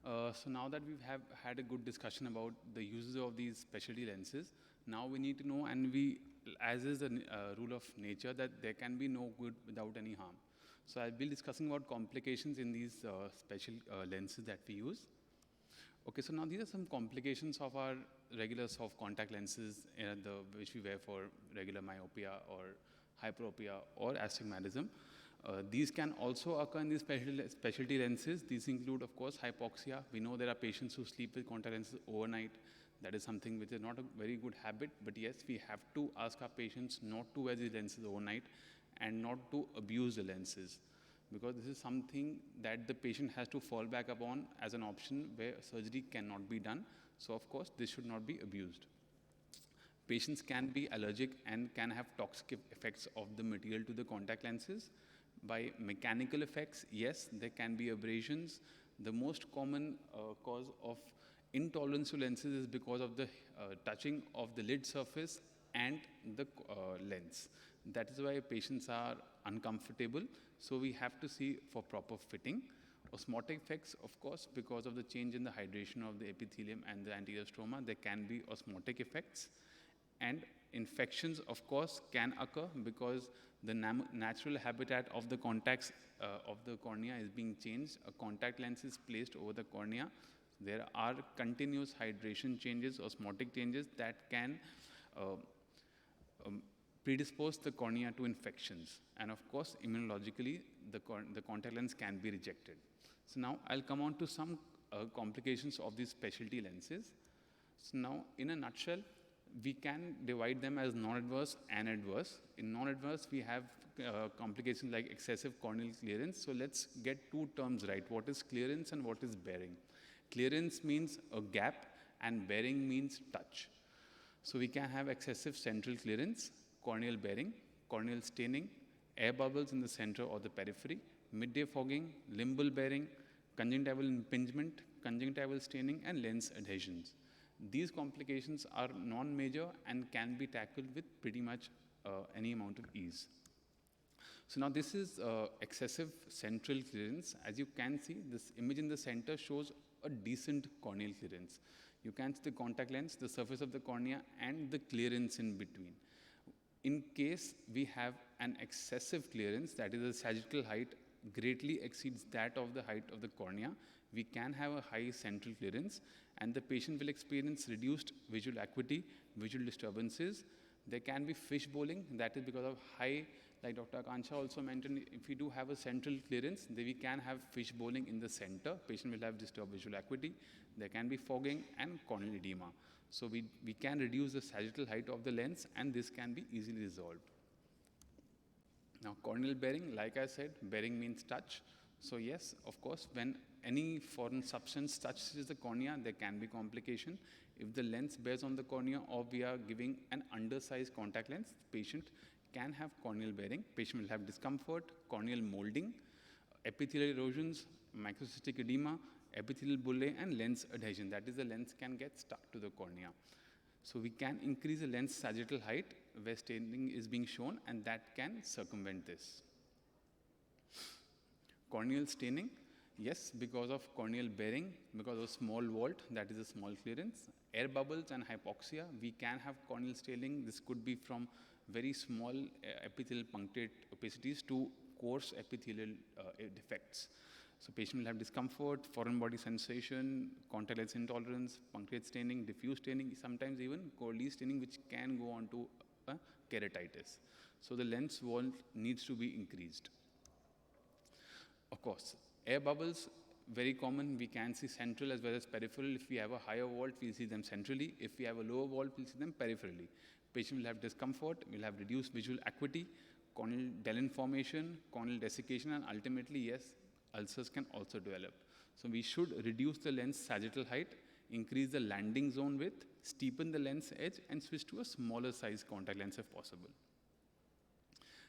So now that we've had a good discussion about the uses of these specialty lenses, now we need to know, and as is the rule of nature, that there can be no good without any harm. So I'll be discussing about complications in these special lenses that we use. Okay, so now these are some complications of our regular soft contact lenses which we wear for regular myopia or hyperopia or astigmatism. These can also occur in these specialty lenses. These include, of course, hypoxia. We know there are patients who sleep with contact lenses overnight. That is something which is not a very good habit, but yes, we have to ask our patients not to wear these lenses overnight and not to abuse the lenses, because this is something that the patient has to fall back upon as an option where surgery cannot be done. So, of course, this should not be abused. Patients can be allergic and can have toxic effects of the material to the contact lenses. By mechanical effects, yes, there can be abrasions. The most common cause of intolerance to lenses is because of the touching of the lid surface and the lens. That is why patients are uncomfortable. So we have to see for proper fitting. Osmotic effects, of course, because of the change in the hydration of the epithelium and the anterior stroma, there can be osmotic effects. And infections, of course, can occur because the natural habitat of the contacts of the cornea is being changed. A contact lens is placed over the cornea. There are continuous hydration changes, osmotic changes that can predispose the cornea to infections. And of course, immunologically, the contact lens can be rejected. So now I'll come on to some complications of these specialty lenses. So now, in a nutshell, we can divide them as non-adverse and adverse. In non-adverse, we have complications like excessive corneal clearance. So let's get two terms right. What is clearance and what is bearing? Clearance means a gap and bearing means touch. So we can have excessive central clearance, corneal bearing, corneal staining, air bubbles in the center or the periphery, midday fogging, limbal bearing, conjunctival impingement, conjunctival staining, and lens adhesions. These complications are non-major and can be tackled with pretty much any amount of ease. So now this is excessive central clearance. As you can see, this image in the center shows a decent corneal clearance. You can see the contact lens, the surface of the cornea, and the clearance in between. In case we have an excessive clearance, that is the sagittal height greatly exceeds that of the height of the cornea, we can have a high central clearance, and the patient will experience reduced visual acuity, visual disturbances. There can be fish bowling. That is because of high, like Dr. Akansha also mentioned, if we do have a central clearance, then we can have fish bowling in the center. Patient will have disturbed visual acuity. There can be fogging and corneal edema. So we can reduce the sagittal height of the lens, and this can be easily resolved. Now, corneal bearing, like I said, bearing means touch. So yes, of course, when any foreign substance touches the cornea, there can be complication. If the lens bears on the cornea or we are giving an undersized contact lens, patient can have corneal bearing. Patient will have discomfort, corneal molding, epithelial erosions, microcystic edema, epithelial bullae, and lens adhesion. That is, the lens can get stuck to the cornea. So we can increase the lens sagittal height where staining is being shown, and that can circumvent this. Corneal staining, yes, because of corneal bearing, because of small vault, that is a small clearance. Air bubbles and hypoxia, we can have corneal staining. This could be from very small epithelial punctate opacities to coarse epithelial defects. So patient will have discomfort, foreign body sensation, contact lens intolerance, punctate staining, diffuse staining, sometimes even Corley staining, which can go on to keratitis. So the lens wall needs to be increased. Of course, air bubbles, very common. We can see central as well as peripheral. If we have a higher vault, we'll see them centrally. If we have a lower vault, we'll see them peripherally. Patient will have discomfort, will have reduced visual acuity, corneal Dellin formation, corneal desiccation, and ultimately, yes, ulcers can also develop. So we should reduce the lens sagittal height, increase the landing zone width, steepen the lens edge, and switch to a smaller size contact lens if possible.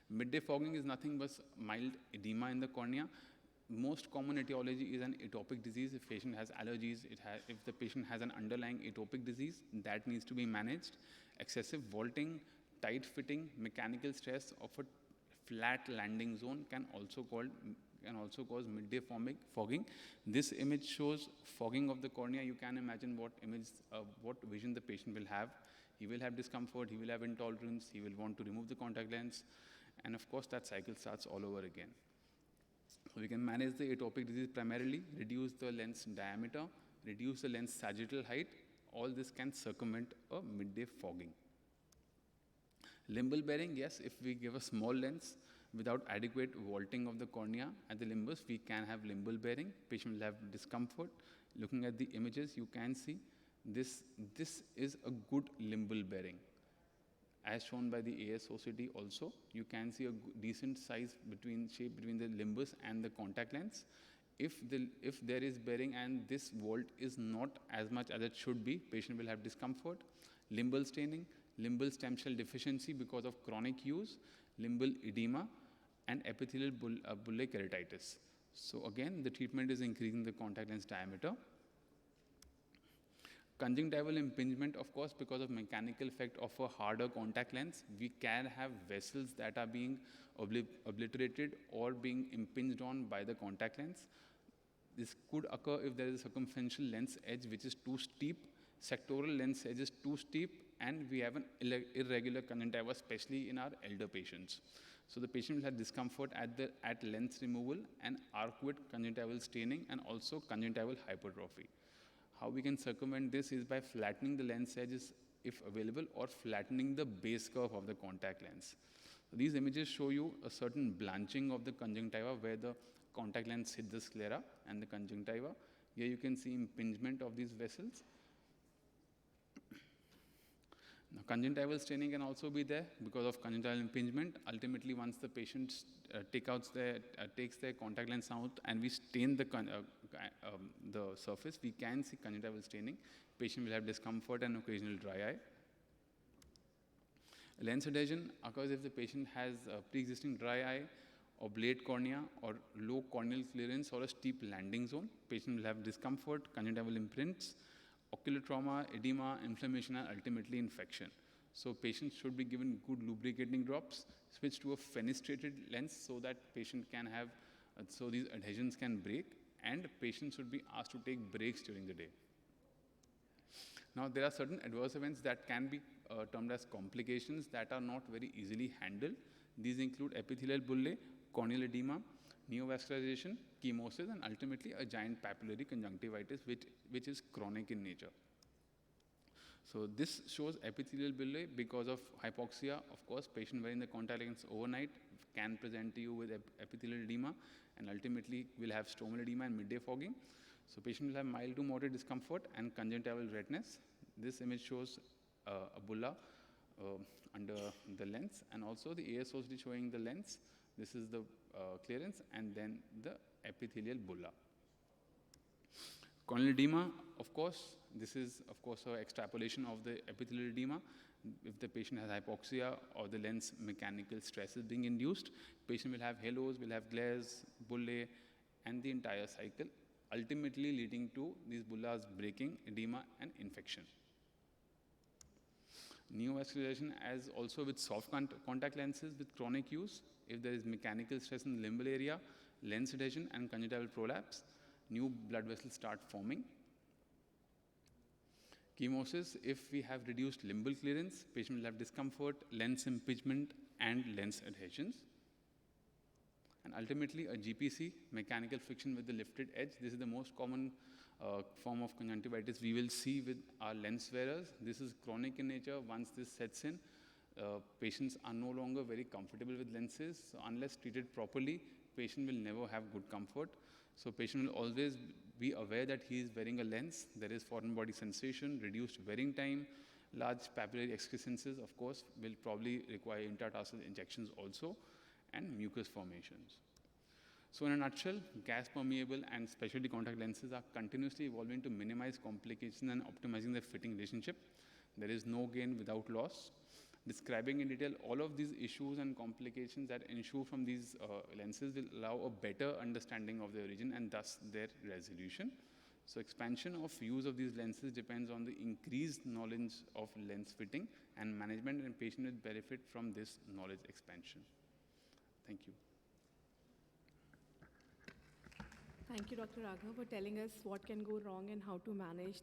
Midday fogging is nothing but mild edema in the cornea. Most common etiology is an atopic disease. If patient has allergies, if the patient has an underlying atopic disease, that needs to be managed. Excessive vaulting, tight fitting, mechanical stress of a flat landing zone can also can also cause midday fogging. This image shows fogging of the cornea. You can imagine what vision the patient will have. He will have discomfort, he will have intolerance, he will want to remove the contact lens, and of course that cycle starts all over again. So we can manage the atopic disease primarily, reduce the lens diameter, reduce the lens sagittal height. All this can circumvent a midday fogging. Limbal bearing, yes, if we give a small lens without adequate vaulting of the cornea at the limbus, we can have limbal bearing. Patient will have discomfort. Looking at the images, you can see this is a good limbal bearing. As shown by the AIOCT also, you can see a decent size shape between the limbus and the contact lens. If there is bearing and this vault is not as much as it should be, patient will have discomfort. Limbal staining, limbal stem cell deficiency because of chronic use, limbal edema, and epithelial bullae keratitis. So again, the treatment is increasing the contact lens diameter. Conjunctival impingement, of course, because of mechanical effect of a harder contact lens, we can have vessels that are being obliterated or being impinged on by the contact lens. This could occur if there is a circumferential lens edge which is too steep, sectoral lens edge is too steep, and we have an irregular conjunctiva, especially in our elder patients. So the patient will have discomfort at lens removal and arcuate conjunctival staining and also conjunctival hypertrophy. How we can circumvent this is by flattening the lens edges if available or flattening the base curve of the contact lens. So these images show you a certain blanching of the conjunctiva where the contact lens hits the sclera and the conjunctiva. Here you can see impingement of these vessels. Now, conjunctival staining can also be there because of conjunctival impingement. Ultimately, once the patient takes their contact lens out and we stain the surface, we can see conjunctival staining. Patient will have discomfort and occasional dry eye. Lens adhesion occurs if the patient has pre-existing dry eye, oblate cornea, or low corneal clearance, or a steep landing zone. Patient will have discomfort, conjunctival imprints, ocular trauma, edema, inflammation, and ultimately infection. So patients should be given good lubricating drops, switch to a fenestrated lens so that patient can have, so these adhesions can break, and patients should be asked to take breaks during the day. Now there are certain adverse events that can be termed as complications that are not very easily handled. These include epithelial bullae, corneal edema, neovascularization, chemosis, and ultimately a giant papillary conjunctivitis, which is chronic in nature. So this shows epithelial bullae because of hypoxia. Of course, patient wearing the contact lens overnight can present to you with epithelial edema and ultimately will have stromal edema and midday fogging. So patient will have mild to moderate discomfort and conjunctival redness. This image shows a bulla under the lens, and also the AIOCT showing the lens. This is the clearance and then the epithelial bulla. Corneal edema, of course, this is of course an extrapolation of the epithelial edema. If the patient has hypoxia or the lens mechanical stress is being induced, patient will have halos, will have glares, bullae, and the entire cycle, ultimately leading to these bullas breaking, edema, and infection. Neovascularization, as also with soft contact lenses with chronic use, if there is mechanical stress in the limbal area, lens adhesion, and conjunctival prolapse, new blood vessels start forming. Chemosis, if we have reduced limbal clearance, patient will have discomfort, lens impingement, and lens adhesions. And ultimately, a GPC, mechanical friction with the lifted edge. This is the most common form of conjunctivitis we will see with our lens wearers. This is chronic in nature. Once this sets in, patients are no longer very comfortable with lenses. So unless treated properly, patient will never have good comfort. So patient will always be aware that he is wearing a lens. There is foreign body sensation, reduced wearing time, large papillary excrescences, of course, will probably require intertarsal injections also, and mucus formations. So in a nutshell, gas permeable and specialty contact lenses are continuously evolving to minimize complications and optimizing their fitting relationship. There is no gain without loss. Describing in detail all of these issues and complications that ensue from these lenses will allow a better understanding of their origin and thus their resolution. So expansion of use of these lenses depends on the increased knowledge of lens fitting and management, and patient will benefit from this knowledge expansion. Thank you. Thank you, Dr. Raghav, for telling us what can go wrong and how to manage